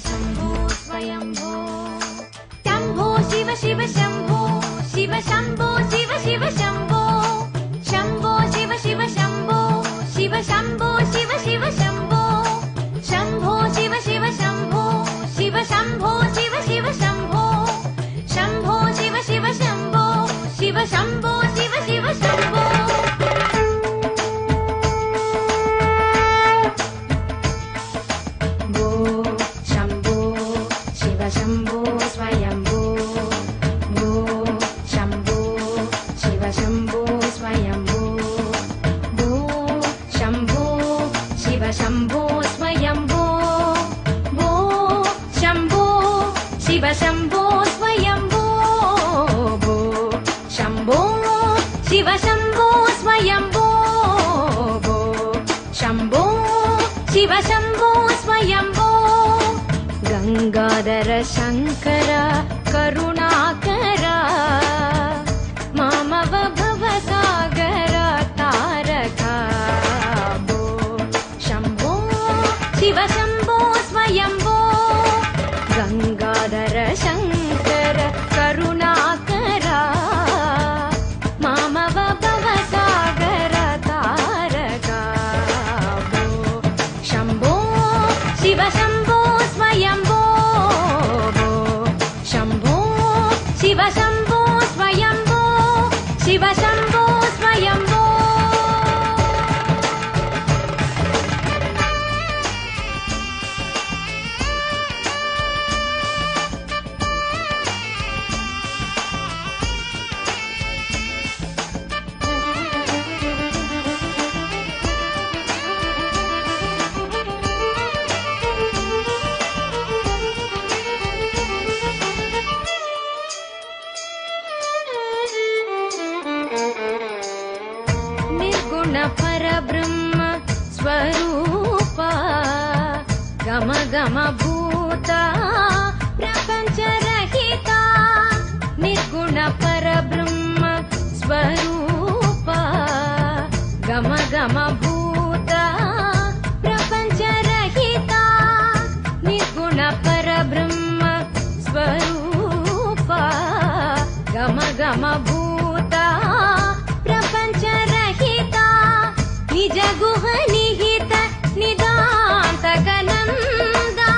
शंभो स्वयंभो शंभो शिव शिव शंभो शिव शंभो शिव शिव शंभो शंभो शिव शिव शंभो शिव शंभो शिव शिव शंभो शंभो शिव शिव शंभो शिव शंभो शिव शिव शंभो शंभो शिव शिव शंभो शिव शंभो शिव शिव शंभो गंगाधर शंकर करुणाकर मामव भवसागर तारका भो शंभो शिव शंभो स्वयंभो गंगाधर शंकर करुणाकर मामव भवसागर तारका भो शंभो शिव शंभो स्वयंभो शिव शंभो स्वयंभो शिव शंभो स्वयंभो परब्रह्म स्वरूप गम गम भूता प्रपंच रहिता निर्गुण परब्रह्म स्वरूप गम गम भूता प्रपंच रहिता निर्गुण परब्रह्म स्वरूप गम गम भूता प्रपंच रहिता निज गुह निहित निदांत गनंदा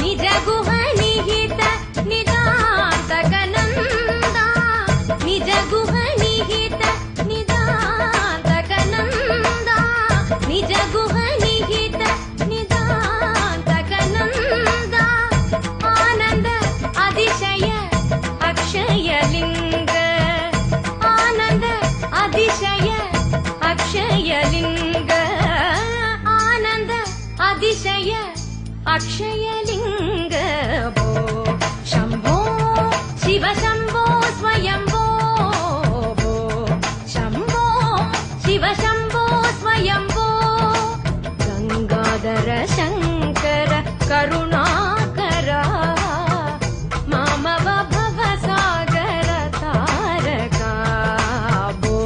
निज गुह निहित निदांत गनंदा निज गुह निहित निदांत गनंदा निज गुह निहित निदांत गनंदा आनंद अतिशय अक्षय लिंग आनंद अतिशय अक्षय लिंग आनंद अतिशय अक्षय लिंग भो शंभो शिव शंभो स्वयंभो भो शंभो शिव शंभो स्वयंभो गंगाधर शंकर करुणाकर मामव भवसागर तारका भो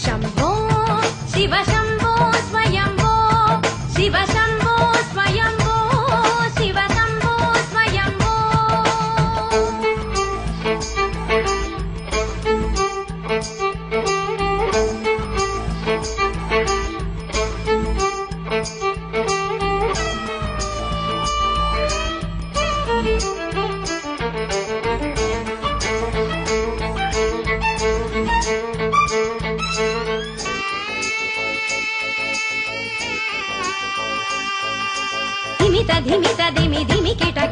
शंभो शिव शंभो स्वयंभो शिव शंभो स्वयंभो शिव शंभो स्वयंभो धिमिता धिमिता धिमि धिमि किटा